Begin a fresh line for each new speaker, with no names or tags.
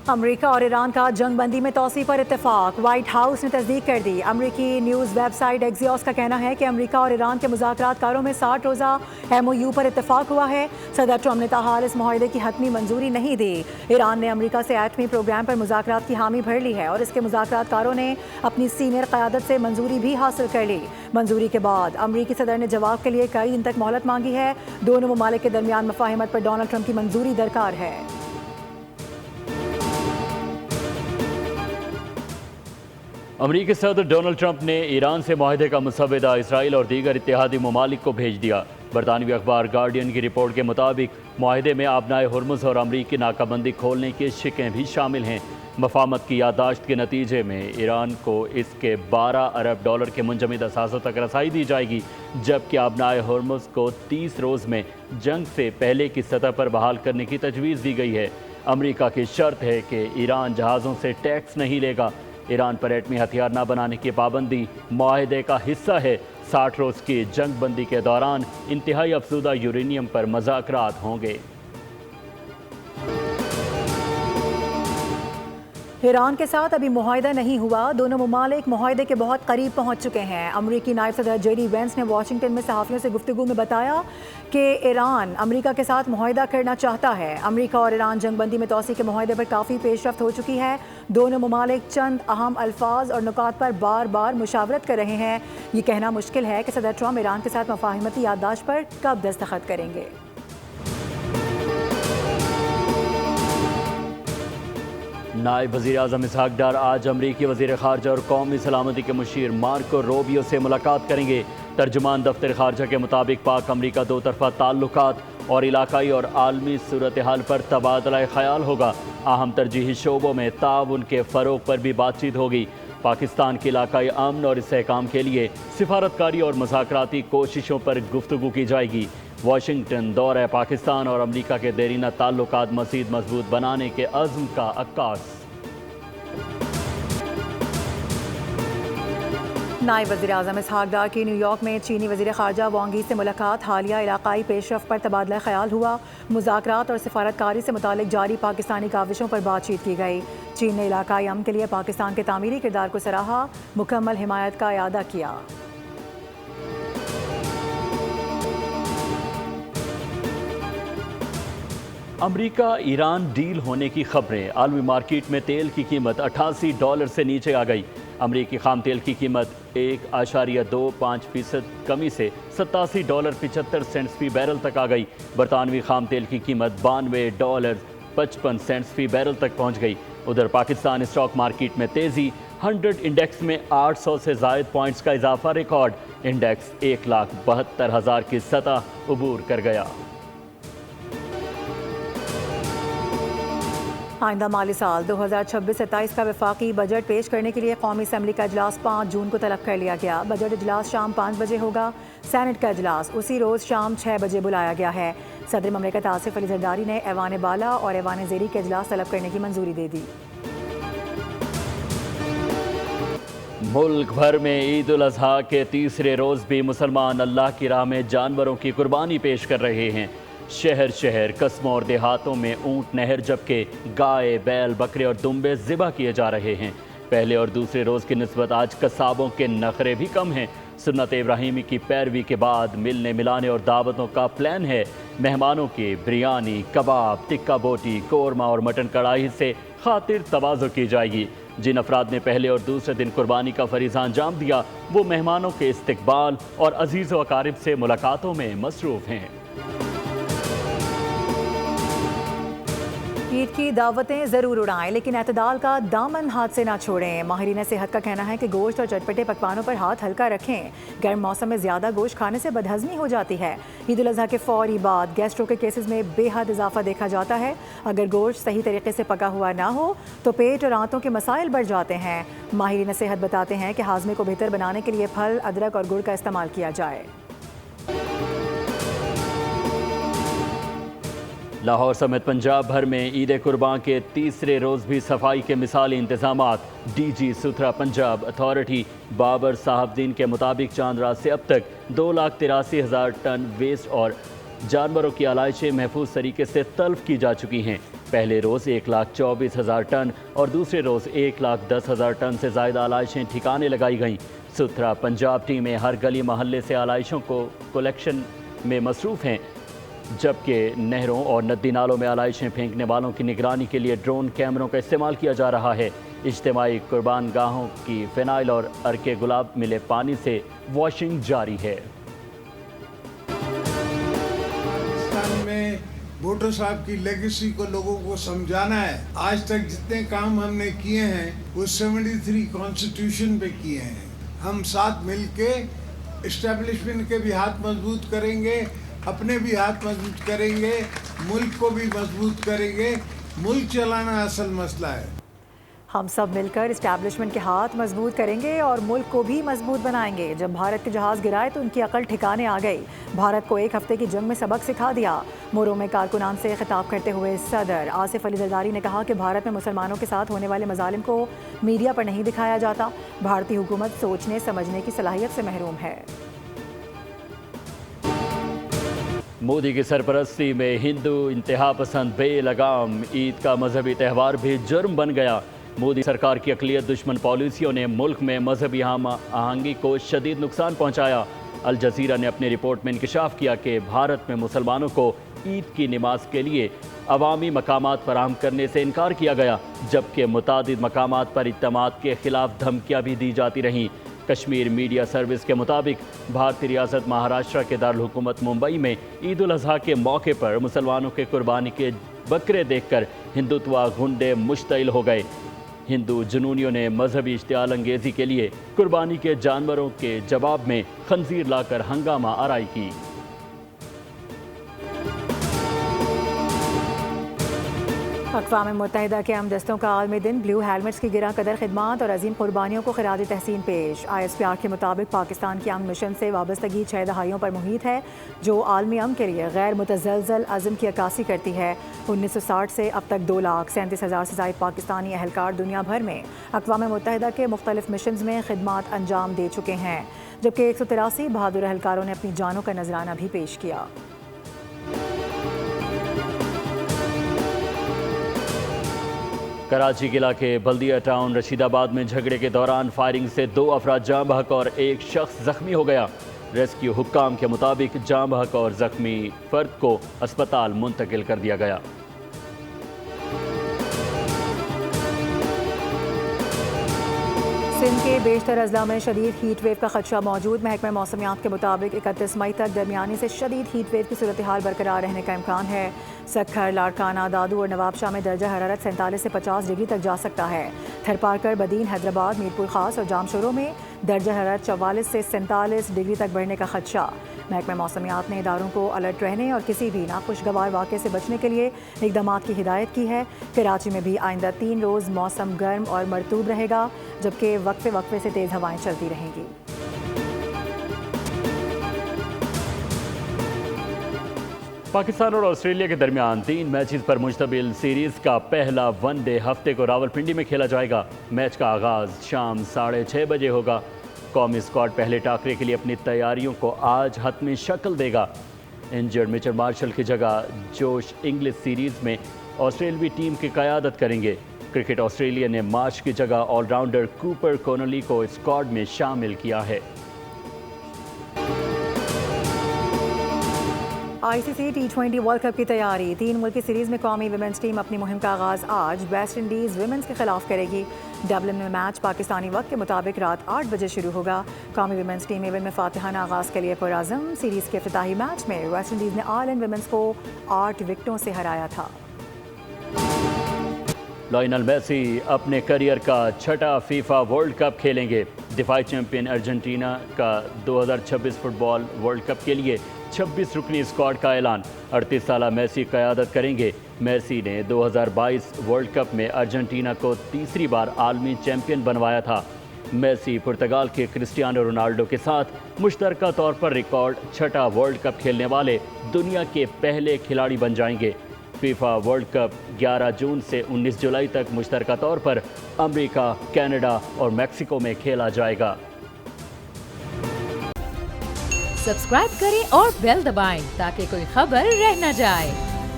امریکہ اور ایران کا جنگ بندی میں توسیع پر اتفاق، وائٹ ہاؤس نے تصدیق کر دی۔ امریکی نیوز ویب سائٹ ایکزیوس کا کہنا ہے کہ امریکہ اور ایران کے مذاکرات کاروں میں 60 روزہ ایم او یو پر اتفاق ہوا ہے۔ صدر ٹرمپ نے تاحال اس معاہدے کی حتمی منظوری نہیں دی۔ ایران نے امریکہ سے ایٹمی پروگرام پر مذاکرات کی حامی بھر لی ہے اور اس کے مذاکرات کاروں نے اپنی سینئر قیادت سے منظوری بھی حاصل کر لی۔ منظوری کے بعد امریکی صدر نے جواب کے لیے کئی دن تک مہلت مانگی ہے۔ دونوں ممالک کے درمیان مفاہمت پر ڈونلڈ ٹرمپ کی منظوری درکار ہے۔
امریکی صدر ڈونلڈ ٹرمپ نے ایران سے معاہدے کا مسودہ اسرائیل اور دیگر اتحادی ممالک کو بھیج دیا۔ برطانوی اخبار گارڈین کی رپورٹ کے مطابق معاہدے میں آبنائے ہرمز اور امریکی ناکہ بندی کھولنے کی شقیں بھی شامل ہیں۔ مفاہمت کی یادداشت کے نتیجے میں ایران کو اس کے 12 ارب ڈالر کے منجمد اثاثوں تک رسائی دی جائے گی، جبکہ آبنائے ہرمز کو 30 روز میں جنگ سے پہلے کی سطح پر بحال کرنے کی تجویز دی گئی ہے۔ امریکہ کی شرط ہے کہ ایران جہازوں سے ٹیکس نہیں لے گا۔ ایران پر ایٹمی ہتھیار نہ بنانے کی پابندی معاہدے کا حصہ ہے۔ 60 روز کی جنگ بندی کے دوران انتہائی افزودہ یورینیم پر مذاکرات ہوں گے۔
ایران کے ساتھ ابھی معاہدہ نہیں ہوا، دونوں ممالک معاہدے کے بہت قریب پہنچ چکے ہیں۔ امریکی نائب صدر جے ڈی وینس نے واشنگٹن میں صحافیوں سے گفتگو میں بتایا کہ ایران امریکہ کے ساتھ معاہدہ کرنا چاہتا ہے۔ امریکہ اور ایران جنگ بندی میں توسیع کے معاہدے پر کافی پیش رفت ہو چکی ہے۔ دونوں ممالک چند اہم الفاظ اور نکات پر بار بار مشاورت کر رہے ہیں۔ یہ کہنا مشکل ہے کہ صدر ٹرمپ ایران کے ساتھ مفاہمتی یادداشت پر کب دستخط کریں گے۔
نائب وزیر اعظم اسحاق ڈار آج امریکی وزیر خارجہ اور قومی سلامتی کے مشیر مارکو روبیو سے ملاقات کریں گے۔ ترجمان دفتر خارجہ کے مطابق پاک امریکہ دو طرفہ تعلقات اور علاقائی اور عالمی صورتحال پر تبادلہ خیال ہوگا۔ اہم ترجیحی شعبوں میں تعاون کے فروغ پر بھی بات چیت ہوگی۔ پاکستان کے علاقائی امن اور استحکام کے لیے سفارتکاری اور مذاکراتی کوششوں پر گفتگو کی جائے گی۔ واشنگٹن دورہ پاکستان اور امریکہ کے دیرینہ تعلقات مزید مضبوط بنانے کے عزم کا عکاس۔
نائب وزیر اعظم اسحاق ڈار کی نیو یارک میں چینی وزیر خارجہ وانگ ای سے ملاقات، حالیہ علاقائی پیش رفت پر تبادلہ خیال ہوا۔ مذاکرات اور سفارتکاری سے متعلق جاری پاکستانی کاوشوں پر بات چیت کی گئی۔ چین نے علاقائی امن کے لیے پاکستان کے تعمیری کردار کو سراہا، مکمل حمایت کا اعادہ کیا۔
امریکہ ایران ڈیل ہونے کی خبریں، عالمی مارکیٹ میں تیل کی قیمت $88 سے نیچے آ گئی۔ امریکی خام تیل کی قیمت 1.25% کمی سے $87.75 فی بیرل تک آ گئی۔ برطانوی خام تیل کی قیمت $92.55 فی بیرل تک پہنچ گئی۔ ادھر پاکستان اسٹاک مارکیٹ میں تیزی، 100 انڈیکس میں 800 سے زائد پوائنٹس کا اضافہ ریکارڈ، انڈیکس 1,72,000 کی سطح عبور کر گیا۔
آئندہ مالی سال 2026-27 کا وفاقی بجٹ پیش کرنے کے لیے قومی اسمبلی کا اجلاس 5 جون کو طلب کر لیا گیا۔ بجٹ اجلاس شام 5 بجے ہوگا۔ سینٹ کا اجلاس اسی روز شام 6 بجے بلایا گیا ہے۔ صدر مملکت آصف علی زرداری نے ایوان بالا اور ایوان زیری کے اجلاس طلب کرنے کی منظوری دے دی۔
ملک بھر میں عید الاضحیٰ کے تیسرے روز بھی مسلمان اللہ کی راہ میں جانوروں کی قربانی پیش کر رہے ہیں۔ شہر شہر، قصبوں اور دیہاتوں میں اونٹ نہر، جبکہ گائے، بیل، بکرے اور دمبے ذبح کیے جا رہے ہیں۔ پہلے اور دوسرے روز کی نسبت آج قصابوں کے نخرے بھی کم ہیں۔ سنت ابراہیمی کی پیروی کے بعد ملنے ملانے اور دعوتوں کا پلان ہے۔ مہمانوں کی بریانی، کباب، ٹکا بوٹی، قورمہ اور مٹن کڑھائی سے خاطر تواضع کی جائے گی۔ جن افراد نے پہلے اور دوسرے دن قربانی کا فریضہ انجام دیا، وہ مہمانوں کے استقبال اور عزیز و اقارب سے ملاقاتوں میں مصروف ہیں۔
عید کی دعوتیں ضرور اڑائیں، لیکن اعتدال کا دامن ہاتھ سے نہ چھوڑیں۔ ماہرین صحت کا کہنا ہے کہ گوشت اور چٹپٹے پکوانوں پر ہاتھ ہلکا رکھیں۔ گرم موسم میں زیادہ گوشت کھانے سے بدہضمی ہو جاتی ہے۔ عید الاضحیٰ کے فوری بعد گیسٹرو کے کیسز میں بے حد اضافہ دیکھا جاتا ہے۔ اگر گوشت صحیح طریقے سے پکا ہوا نہ ہو تو پیٹ اور آنتوں کے مسائل بڑھ جاتے ہیں۔ ماہرین صحت بتاتے ہیں کہ ہاضمے کو بہتر بنانے کے لیے پھل، ادرک اور گڑ کا استعمال کیا جائے۔
لاہور سمیت پنجاب بھر میں عید قربان کے تیسرے روز بھی صفائی کے مثالی انتظامات۔ ڈی جی ستھرا پنجاب اتھارٹی بابر صاحب دین کے مطابق چاند رات سے اب تک 2,83,000 ٹن ویسٹ اور जानवरों की आलाइशें महफूज तरीके से तल्फ की जा चुकी हैं। पहले रोज़ 1,24,000 टन और दूसरे रोज़ 1,10,000 टन से ज़्यादा आलाइशें ठिकाने लगाई गईं। सुथरा पंजाब टीमें हर गली महल्ले से आलाइशों को कलेक्शन में मसरूफ़ हैं, जबकि नहरों और नदी नालों में आलाइशें फेंकने वालों की निगरानी के लिए ड्रोन कैमरों का इस्तेमाल किया जा रहा है। इज्तिमाई कुर्बान गाहों की फ़िनाइल और अर्के गुलाब मिले पानी से वॉशिंग जारी है।
पाकिस्तान में भुट्टो साहब की लेगेसी को लोगों को समझाना है। आज तक जितने काम हमने किए हैं वो 73 कॉन्स्टिट्यूशन पे किए हैं। हम साथ मिलके एस्टेब्लिशमेंट के भी हाथ मजबूत करेंगे, अपने भी हाथ मजबूत करेंगे, मुल्क को भी मजबूत करेंगे। मुल्क चलाना असल मसला है।
हम सब मिलकर इस्टेब्लिशमेंट के हाथ मजबूत करेंगे और मुल्क को भी मजबूत बनाएंगे। जब भारत के जहाज़ गिराए तो उनकी अकल ठिकाने आ गई। भारत को एक हफ्ते की जंग में सबक सिखा दिया। मोरो में कारकुनान से खिताब करते हुए सदर आसिफ अली जरदारी ने कहा कि भारत में मुसलमानों के साथ होने वाले मजालिम को मीडिया पर नहीं दिखाया जाता। भारतीय हुकूमत सोचने समझने की सलाहियत से महरूम है।
मोदी की सरपरस्ती में हिंदू इंतहा पसंद बेलगाम ईद का मजहबी त्यौहार भी जुर्म बन गया। मोदी सरकार की अक़लियत दुश्मन पॉलिसियों ने मुल्क में मजहबी हम आहंगी को शदीद नुकसान पहुँचाया। अल जज़ीरा ने अपनी रिपोर्ट में इंकशाफ किया कि भारत में मुसलमानों को ईद की नमाज के लिए अवामी मकामात फराहम करने से इनकार किया गया, जबकि मुतादिद मकामात पर इत्तमाद के ख़िलाफ़ धमकियाँ भी दी जाती रहीं। कश्मीर मीडिया सर्विस के मुताबिक भारतीय रियासत महाराष्ट्र के दारुल हुकूमत मुंबई में ईद उल अज़हा के मौके पर मुसलमानों के कुर्बानी के बकरे देखकर हिंदुत्वा गुंडे मुश्तइल हो गए। हिंदू जुनूनियों ने मजहबी इश्तियाल अंगेज़ी के लिए कुर्बानी के जानवरों के जवाब में खंजीर लाकर हंगामा आराई की।
अक़वाम मुत्तहिदा के अमन दस्तों का आलमी दिन ब्लू हेलमेट्स की गिरा कदर खिदमात और अजीम कुर्बानियों को खिराज तहसीन पेश। ISPR के मुताबिक पाकिस्तान की अमन मिशन से वाबस्तगी 6 दहाइयों पर मुहित है, जो आलमी अमन के लिए गैर मुतज़लज़ल अज़्म की अक्कासी करती है। 1960 से अब तक 2,37,000 से ज़ायद पाकिस्तानी एहलकार दुनिया भर में अक़वाम मुत्तहिदा के मुख्तलिफ मिशंस में खिदमात अंजाम दे चुके हैं, जबकि 183 बहादुर एहलकारों ने अपनी जानों का नजराना भी पेश किया।
कराची के इलाके बल्दिया टाउन रशीदाबाद में झगड़े के दौरान फायरिंग से 2 अफराद जाँ बहक और 1 शख्स जख्मी हो गया। रेस्क्यू हुक्काम के मुताबिक जाँ बहक और जख्मी फर्द को अस्पताल मुंतकिल कर दिया गया।
सिंध के बेशतर अजला में शदीद हीट वेव का खदशा मौजूद। महकमा मौसमियात के मुताबिक 31 मई तक दरमियानी से शदीद हीट वेव की सूरत हाल बरकरार रहने का इम्कान है। सक्खर, लाड़काना, दादू और नवाबशाह में दर्जा हरारत 47 से 50 डिग्री तक जा सकता है। थरपारकर, बदीन, हैदराबाद, मीरपुर खास और जामशोरों में दर्जा हरारत 44 से 47 डिग्री तक बढ़ने का खदशा। महकमा मौसमियात ने इदारों को अलर्ट रहने और किसी भी नाखुशगवार वाक़े से बचने के लिए इक़दामात की हिदायत की है। कराची में भी आइंदा 3 रोज़ मौसम गर्म और मरतूब रहेगा, जबकि वक्फे वक्फे से तेज़ हवाएं चलती रहेंगी।
पाकिस्तान और ऑस्ट्रेलिया के दरमियान 3 मैचेस पर मुश्तमिल सीरीज़ का पहला वनडे हफ्ते को रावलपिंडी में खेला जाएगा। मैच का आगाज़ शाम 6:30 बजे होगा। कौमी स्क्वाड पहले टाकरे के लिए अपनी तैयारियों को आज हतमी शक्ल देगा। इंजर्ड मिचेल मार्शल की जगह जोश इंग्लिश सीरीज़ में ऑस्ट्रेलवी टीम की क़यादत करेंगे। क्रिकेट ऑस्ट्रेलिया ने मार्श की जगह ऑलराउंडर कूपर कॉनली को स्क्वाड में शामिल किया है।
ICC T20 वर्ल्ड कप की तैयारी। 3 मुल्की सीरीज़ में कौमी विमेंस टीम अपनी मुहिम का आगाज़ आज वेस्ट इंडीज़ विमेंस के खिलाफ करेगी। डबलिन में मैच पाकिस्तानी वक्त के मुताबिक रात 8 बजे शुरू होगा। कौमी विमेंस टीम इवेंट में फातिहाना आगाज़ के लिए पुरअज़म। सीरीज़ के इफ्तिताही मैच में वेस्ट इंडीज़ ने आयरलैंड विमेंस को 8 विकेटों से हराया था।
लायनल मेसी अपने करियर का 6वां फीफा वर्ल्ड कप खेलेंगे। दिफाई चैंपियन अर्जेंटीना का 2026 फुटबॉल वर्ल्ड कप के लिए 26 रुकनी स्क्वाड का ऐलान। 38 साला मेसी क़यादत करेंगे। मेसी ने 2022 वर्ल्ड कप में अर्जेंटीना को तीसरी बार आलमी चैंपियन बनवाया था। मेसी पुर्तगाल के क्रिस्टियानो रोनाल्डो के साथ मुश्तरका तौर पर रिकॉर्ड 6वां वर्ल्ड कप खेलने वाले दुनिया के पहले खिलाड़ी बन जाएंगे। फीफा वर्ल्ड कप 11 जून से 19 जुलाई तक मुश्तरका तौर पर अमेरिका, कनाडा और मैक्सिको में खेला जाएगा।
सब्सक्राइब करें और बेल दबाएं ताकि कोई खबर रह न जाए।